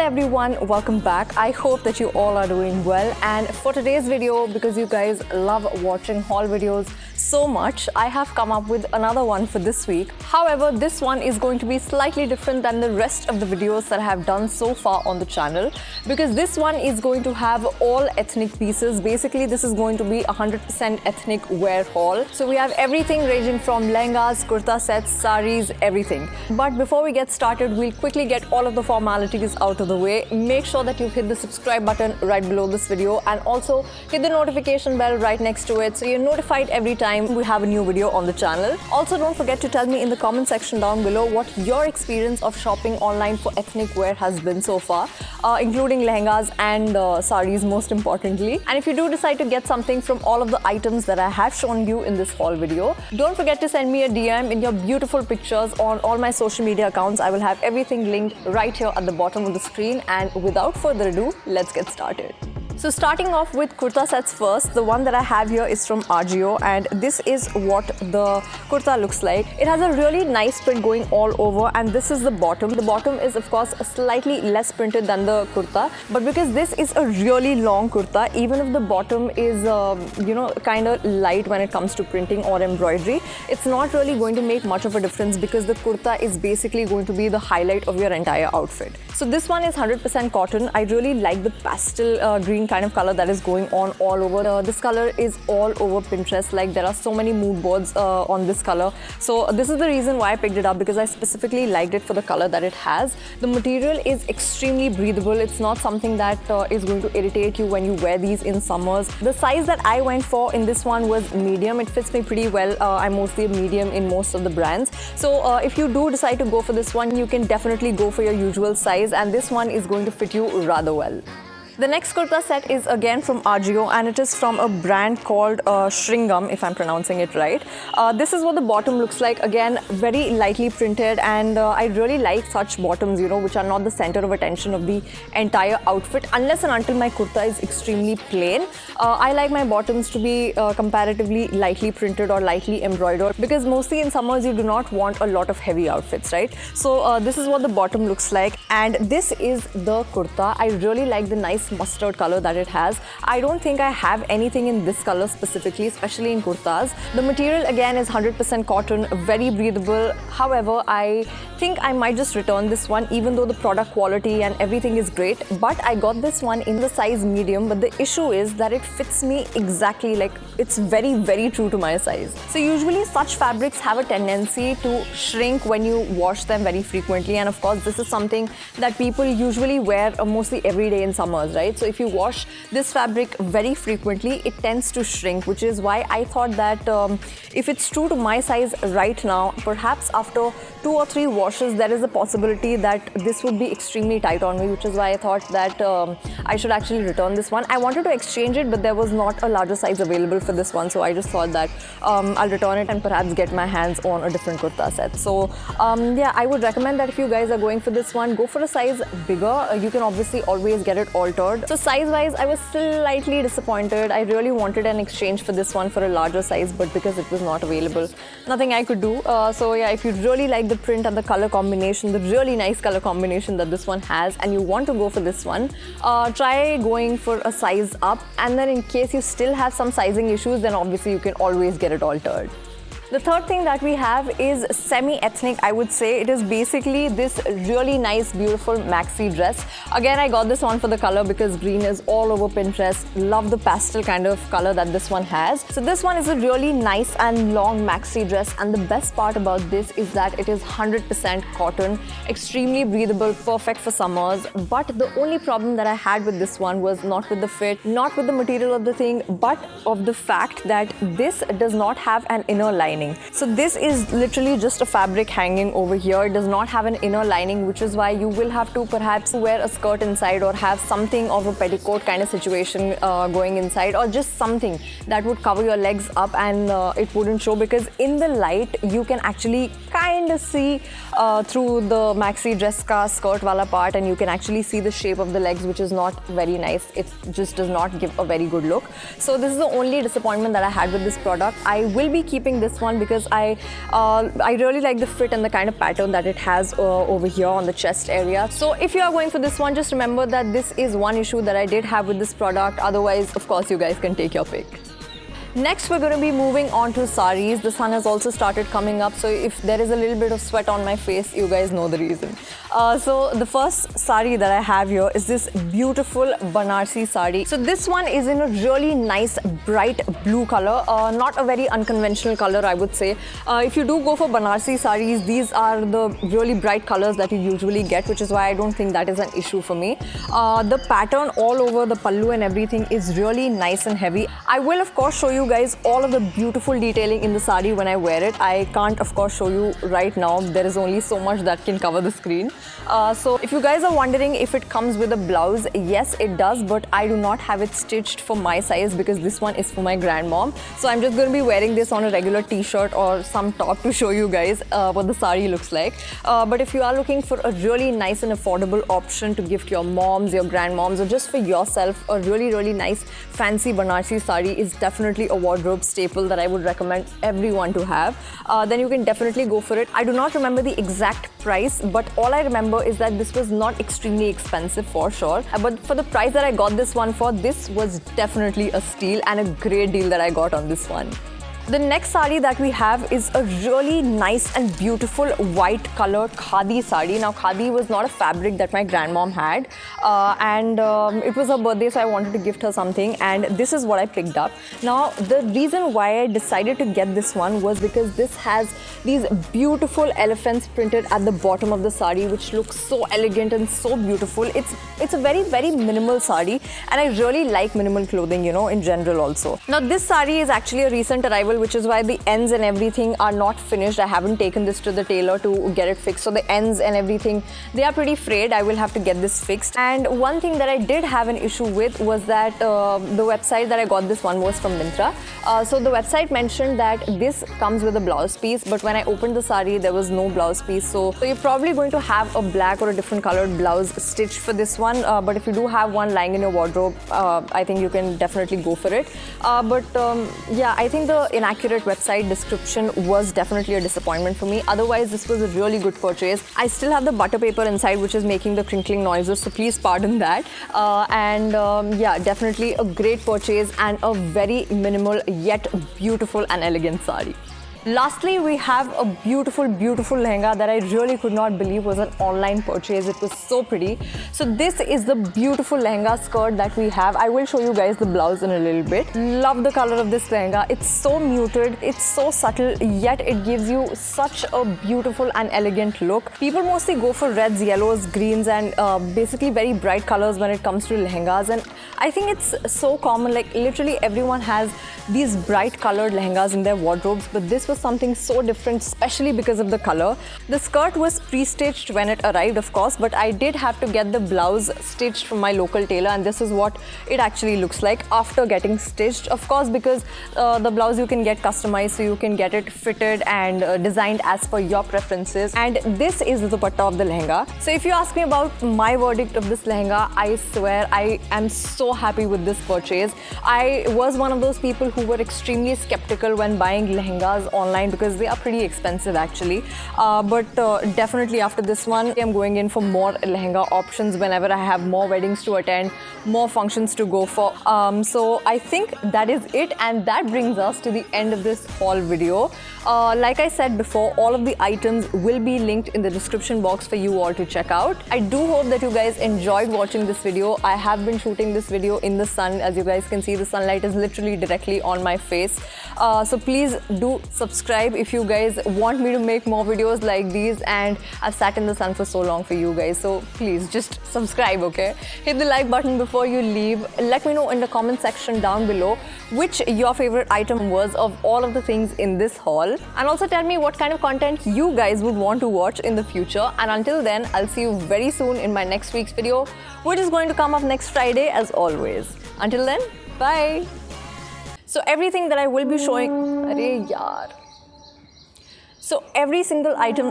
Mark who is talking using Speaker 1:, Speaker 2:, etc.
Speaker 1: everyone, welcome back. I hope that you all are doing well, and for today's video, because you guys love watching haul videos so much, I have come up with another one for this week. However, this one is going to be slightly different than the rest of the videos that I have done so far on the channel, because this one is going to have all ethnic pieces. Basically, this is going to be 100% ethnic wear haul. So we have everything ranging from lehengas, kurta sets, sarees, everything. But before we get started, we'll quickly get all of the formalities out of the way. Make sure that you hit the subscribe button right below this video, and also hit the notification bell right next to it so you're notified every time we have a new video on the channel. Also, don't forget to tell me in the comment section down below what your experience of shopping online for ethnic wear has been so far, including lehengas and sarees most importantly. And if you do decide to get something from all of the items that I have shown you in this haul video, don't forget to send me a DM in your beautiful pictures on all my social media accounts. I will have everything linked right here at the bottom of the screen, and without further ado, let's get started. So starting off with kurta sets first, the one that I have here is from Ajio, and this is what the kurta looks like. It has a really nice print going all over, and this is the bottom. The bottom is of course slightly less printed than the kurta, but because this is a really long kurta, even if the bottom is kind of light when it comes to printing or embroidery, it's not really going to make much of a difference because the kurta is basically going to be the highlight of your entire outfit. So this one is 100% cotton. I really like the pastel green kind of color that is going on all over. This color is all over Pinterest. Like, there are so many mood boards on this color. So this is the reason why I picked it up, because I specifically liked it for the color that it has. The material is extremely breathable. It's not something that is going to irritate you when you wear these in summers. The size that I went for in this one was medium. It fits me pretty well. I'm mostly a medium in most of the brands. So if you do decide to go for this one, you can definitely go for your usual size, and this one is going to fit you rather well. The next kurta set is again from Ajio, and it is from a brand called Shringam, if I'm pronouncing it right. This is what the bottom looks like. Again, very lightly printed, and I really like such bottoms, which are not the center of attention of the entire outfit, unless and until my kurta is extremely plain. I like my bottoms to be comparatively lightly printed or lightly embroidered, because mostly in summers you do not want a lot of heavy outfits, right? So this is what the bottom looks like, and this is the kurta. I really like the nice mustard color that it has. I don't think I have anything in this color specifically, especially in kurtas. The material again is 100% cotton, very breathable. However, I think I might just return this one, even though the product quality and everything is great. But I got this one in the size medium, but the issue is that it fits me exactly, like it's very, very true to my size. So usually such fabrics have a tendency to shrink when you wash them very frequently, and of course this is something that people usually wear mostly every day in summers, right? So if you wash this fabric very frequently, it tends to shrink, which is why I thought that if it's true to my size right now, perhaps after 2 or 3 washes, there is a possibility that this would be extremely tight on me, which is why I thought that I should actually return this one. I wanted to exchange it, but there was not a larger size available for this one, so I just thought that I'll return it and perhaps get my hands on a different kurta set. So yeah, I would recommend that if you guys are going for this one, go for a size bigger. You can obviously always get it altered. So size-wise, I was slightly disappointed. I really wanted an exchange for this one for a larger size, but because it was not available, nothing I could do. So yeah, if you really like the print and the color combination, the really nice color combination that this one has, and you want to go for this one, try going for a size up. And then in case you still have some sizing issues, then obviously you can always get it altered. The third thing that we have is semi-ethnic, I would say. It is basically this really nice, beautiful maxi dress. Again, I got this one for the color because green is all over Pinterest. Love the pastel kind of color that this one has. So this one is a really nice and long maxi dress, and the best part about this is that it is 100% cotton, extremely breathable, perfect for summers. But the only problem that I had with this one was not with the fit, not with the material of the thing, but of the fact that this does not have an inner lining. So this is literally just a fabric hanging over here. It does not have an inner lining, which is why you will have to perhaps wear a skirt inside or have something of a petticoat kind of situation going inside, or just something that would cover your legs up and it wouldn't show, because in the light you can actually kind of see through the maxi dress ka skirt wala part, and you can actually see the shape of the legs, which is not very nice. It just does not give a very good look. So this is the only disappointment that I had with this product. I will be keeping this one one because I really like the fit and the kind of pattern that it has over here on the chest area. So if you are going for this one, just remember that this is one issue that I did have with this product. Otherwise, of course, you guys can take your pick. Next, we're going to be moving on to sarees. The sun has also started coming up, so if there is a little bit of sweat on my face, you guys know the reason. So the first saree that I have here is this beautiful Banarsi saree. So this one is in a really nice bright blue color, not a very unconventional color, I would say. If you do go for Banarsi sarees, these are the really bright colors that you usually get, which is why I don't think that is an issue for me. The pattern all over the pallu and everything is really nice and heavy. I will of course show you guys all of the beautiful detailing in the saree when I wear it. I can't of course show you right now. There is only so much that can cover the screen. So if you guys are wondering if it comes with a blouse, yes it does, but I do not have it stitched for my size because this one is for my grandmom. So I'm just going to be wearing this on a regular t-shirt or some top to show you guys what the saree looks like. But if you are looking for a really nice and affordable option to gift your moms, your grandmoms, or just for yourself, a really nice fancy Banarsi saree is definitely a wardrobe staple that I would recommend everyone to have. Then you can definitely go for it. I do not remember the exact price, but all I remember is that this was not extremely expensive for sure. But for the price that I got this one for, this was definitely a steal and a great deal that I got on this one. The next saree that we have is a really nice and beautiful white colored khadi saree. Now khadi was not a fabric that my grandmom had and it was her birthday, so I wanted to gift her something, and this is what I picked up. Now the reason why I decided to get this one was because this has these beautiful elephants printed at the bottom of the saree, which looks so elegant and so beautiful. It's a very minimal saree, and I really like minimal clothing, you know, in general also. Now this saree is actually a recent arrival, which is why the ends and everything are not finished. I haven't taken this to the tailor to get it fixed. So the ends and everything, they are pretty frayed. I will have to get this fixed. And one thing that I did have an issue with was that the website that I got this one was from Myntra. So the website mentioned that this comes with a blouse piece, but when I opened the saree, there was no blouse piece. So you're probably going to have a black or a different colored blouse stitched for this one. But if you do have one lying in your wardrobe, I think you can definitely go for it. Yeah, I think the inaccurate website description was definitely a disappointment for me. Otherwise, this was a really good purchase. I still have the butter paper inside, which is making the crinkling noises, so please pardon that. Yeah, definitely a great purchase and a very minimal yet beautiful and elegant saree. Lastly, we have a beautiful lehenga that I really could not believe was an online purchase. It was so pretty. So this is the beautiful lehenga skirt that we have. I will show you guys the blouse in a little bit. Love the color of this lehenga. It's so muted, it's so subtle, yet it gives you such a beautiful and elegant look. People mostly go for reds, yellows, greens, and basically very bright colors when it comes to lehengas. And I think it's so common, like literally everyone has these bright colored lehengas in their wardrobes, but this was something so different, especially because of the color. The skirt was pre-stitched when it arrived, of course, but I did have to get the blouse stitched from my local tailor, and this is what it actually looks like after getting stitched, of course, because the blouse you can get customized, so you can get it fitted and designed as per your preferences. And this is the dupatta of the lehenga. So if you ask me about my verdict of this lehenga, I swear I am so happy with this purchase. I was one of those people who were extremely skeptical when buying lehengas online because they are pretty expensive actually. But definitely after this one, I'm going in for more lehenga options whenever I have more weddings to attend, more functions to go for. So I think that is it, and that brings us to the end of this haul video. Like I said before, all of the items will be linked in the description box for you all to check out. I do hope that you guys enjoyed watching this video. I have been shooting this video in the sun. As you guys can see, the sunlight is literally directly on my face. So please do subscribe if you guys want me to make more videos like these, and I've sat in the sun for so long for you guys, so please just subscribe, okay? Hit the like button before you leave. Let me know in the comment section down below which your favorite item was of all of the things in this haul, and also tell me what kind of content you guys would want to watch in the future. And until then, I'll see you very soon in my next week's video, which is going to come up next Friday as always. Until then, bye. So everything that I will be showing, so every single item,